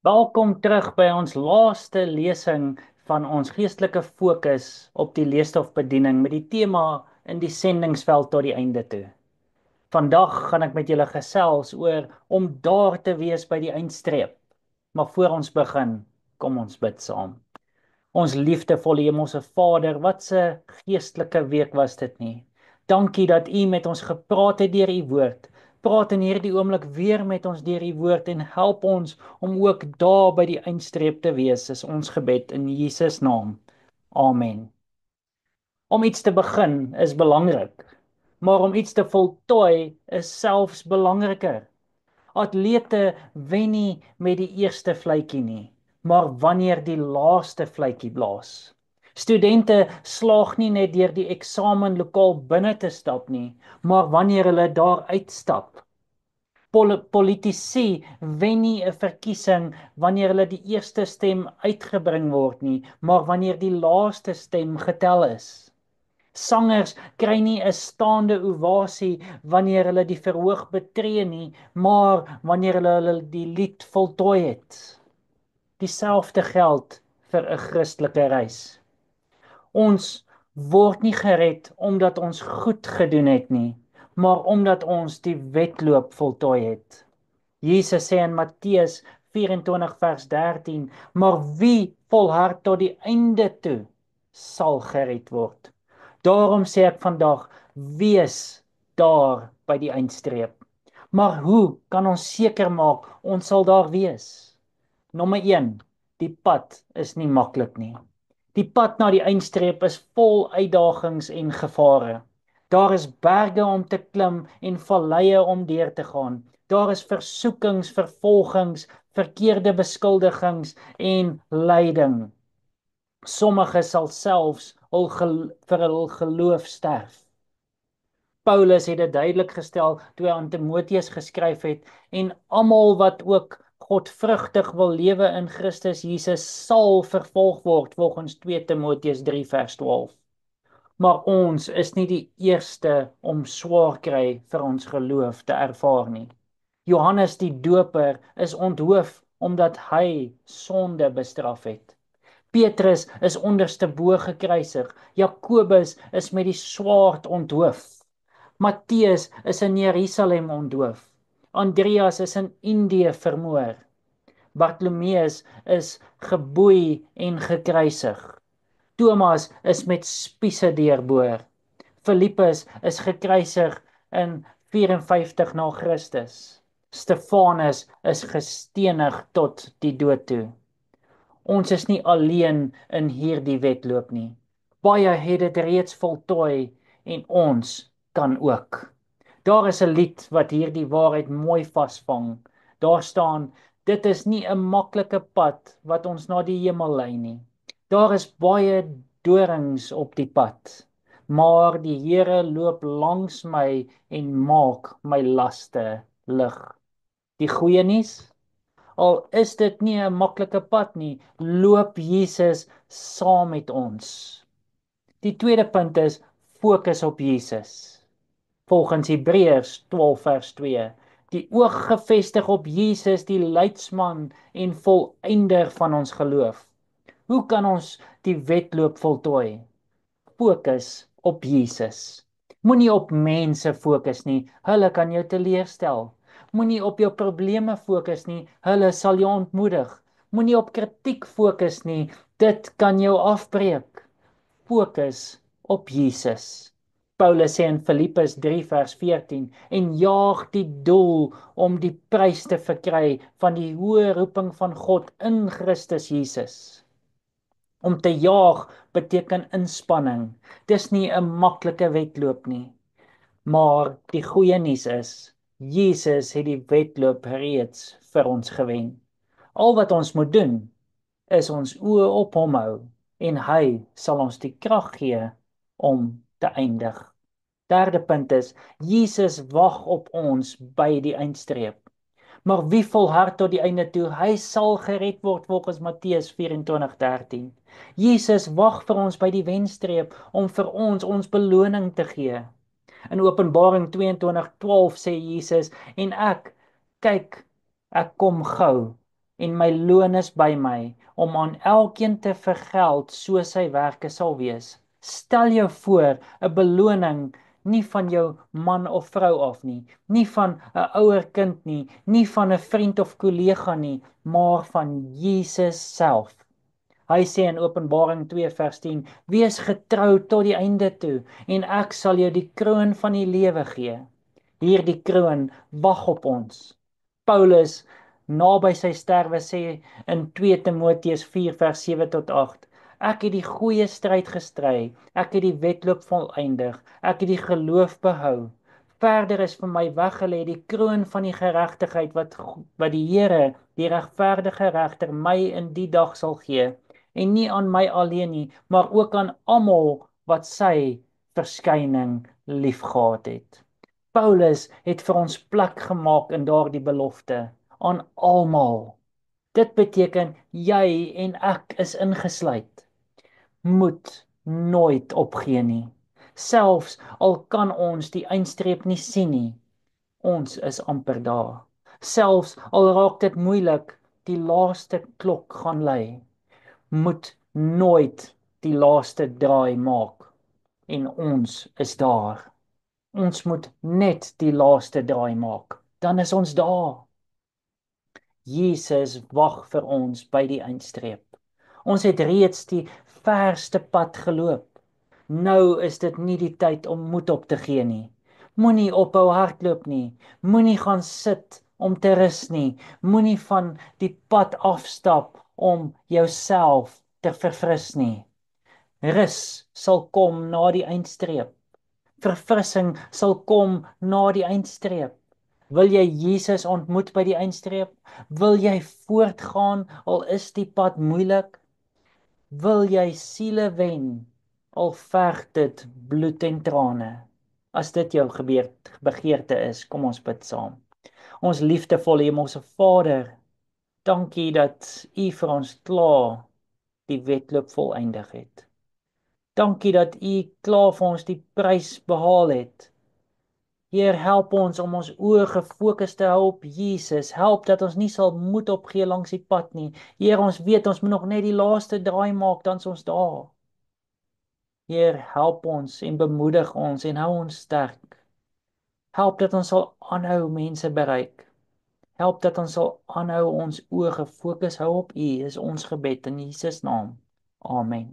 Welkom terug by ons laaste lesing van ons geestelike fokus op die leesstofbediening met die tema in die sendingsveld tot die einde toe. Vandag gaan ek met julle gesels oor om daar te wees by die eindstreep. Maar voor ons begin, kom ons bid saam. Ons liefdevolle Hemelse Vader, wat 'n geestelike week was dit nie. Dankie dat U met ons gepraat het deur U woord. Praat in hierdie oomblik weer met ons deur U woord en help ons om ook daar by die eindstreep te wees, is ons gebed in Jesus naam. Amen. Om iets te begin is belangrik, maar om iets te voltooi is selfs belangriker. Atlete wen nie met die eerste vletjie nie, maar wanneer die laaste vletjie blaas. Studente slaag nie net deur die eksamenlokaal binne te stap nie, maar wanneer hulle daar uitstap. Politici wen nie 'n verkiesing wanneer hulle die eerste stem uitgebring word nie, maar wanneer die laaste stem getel is. Sangers kry nie 'n staande ovasie wanneer hulle die verhoog betree nie, maar wanneer hulle die lied voltooi het. Dieselfde geld vir 'n Christelike reis. Ons word nie gered omdat ons goed gedoen het nie, maar omdat ons die wedloop voltooi het. Jesus sê in Matteus 24 vers 13, maar wie volhard tot die einde toe, sal gered word. Daarom sê ek vandag, wees daar by die eindstreep. Maar hoe kan ons seker maak ons sal daar wees? Nommer 1, die pad is nie maklik nie. Die pad na die eindstreep is vol uitdagings en gevare. Daar is berge om te klim en valleie om deur te gaan. Daar is versoekings, vervolgings, verkeerde beskuldigings en lyding. Sommige sal selfs vir hul geloof sterf. Paulus het dit duidelik gestel toe hy aan Timoteus geskryf het en almal wat ook godvrugtig wil lewe in Christus Jesus sal vervolg word volgens 2 Timoteus 3 vers 12. Maar ons is nie die eerste om swaar kry vir ons geloof te ervaar nie. Johannes die Doper is onthoof omdat hy sonde bestraf het. Petrus is onderste bo gekruisig. Jakobus is met die swaard onthoof. Matteus is in Jerusalem onthoof. Andreas is in Indië vermoor. Bartolomeus is geboei en gekruisig. Thomas is met spiese deurboor. Filippus is gekruisig in 54 na Christus. Stefanus is gestenig tot die dood toe. Ons is nie alleen in hierdie wedloop nie. Baie het dit reeds voltooi en ons kan ook. Daar is 'n lied wat hierdie waarheid mooi vasvang. Daar staan: dit is nie 'n maklike pad wat ons na die hemel lei nie. Daar is baie dorings op die pad, maar die Here loop langs my en maak my laste lig. Die goeie nuus, al is dit nie 'n maklike pad nie, loop Jesus saam met ons. Die tweede punt is fokus op Jesus. Volgens Hebreërs 12 vers 2, die oog gefestig op Jesus, die leidsman en volëinder van ons geloof. Hoe kan ons die wedloop voltooi? Fokus op Jesus. Moenie op mense fokus nie, hulle kan jou teleurstel. Moenie op jou probleme fokus nie, hulle sal jou ontmoedig. Moenie op kritiek fokus nie, dit kan jou afbreek. Fokus op Jesus. Paulus sê in Filippus 3 vers 14, en jaag die doel om die prys te verkry van die hoë roeping van God in Christus Jesus. Om te jaag beteken inspanning. Dis nie 'n maklike wedloop nie. Maar die goeie nuus is, Jesus het die wedloop reeds vir ons gewen. Al wat ons moet doen, is ons oë op hom hou en hy sal ons die krag gee om te eindig. Derde punt is, Jesus wag op ons by die eindstreep. Maar wie volhard tot die einde toe, hy sal gered word volgens Matteus 24:13. Jesus wag vir ons by die wenstreep om vir ons beloning te gee. In Openbaring 22:12 sê Jesus, en kyk, ek kom gou. en my loon is by my om aan elkeen te vergeld soos sy werke sal wees. Stel jou voor 'n beloning nie van jou man of vrou af nie, nie van 'n ouer kind nie, nie van 'n vriend of kollega nie, maar van Jesus self. Hy sê in Openbaring 2 vers 10: Wees getrou tot die einde toe en ek sal jou die kroon van die lewe gee. Hierdie kroon wag op ons. Paulus naby sy sterwe sê in 2 Timoteus 4 vers 7 tot 8: Ek het die goeie stryd gestry, ek het die wedloop volëindig, ek het die geloof behou. Verder is vir my weggelê die kroon van die geregtigheid wat die Here, die regverdige regter, my in die dag sal gee, en nie aan my alleen nie, maar ook aan almal wat sy verskyning liefgehad het. Paulus het vir ons plek gemaak in daardie belofte aan almal. Dit beteken jy en ek is ingesluit. Moet nooit opgee nie. Selfs al kan ons die eindstreep nie sien nie, ons is amper daar. Selfs al raak dit moeilik, die laaste klok gaan lui. Moet nooit die laaste draai maak en ons is daar. Ons moet net die laaste draai maak. Dan is ons daar. Jesus wag vir ons by die eindstreep. Ons het reeds die verste pad geloop. Nou is dit nie die tyd om moed op te gee nie. Moenie ophou hardloop nie. Moenie gaan sit om te rus nie. Moenie van die pad afstap om jouself te verfris nie. Rus sal kom na die eindstreep. Verfrissing sal kom na die eindstreep. Wil jy Jesus ontmoet by die eindstreep? Wil jy voortgaan al is die pad moeilik? Wil jy siele wen al verg dit bloed en trane? As dit jou begeerte is, kom ons bid saam. Ons liefdevolle Hemelse Vader, dankie dat U vir ons klaar die wedloop volëindig het. Dankie dat U klaar vir ons die prys behaal het. Heer, help ons om ons oë gefokus te hou op Jesus. Help dat ons nie sal moed opgee langs die pad nie. Heer, ons weet ons moet nog net die laaste draai maak, dan is ons daar. Heer, help ons en bemoedig ons en hou ons sterk. Help dat ons sal aanhou mense bereik. Help dat ons sal aanhou ons oë gefokus hou op U. Dis ons gebed in Jesus naam. Amen.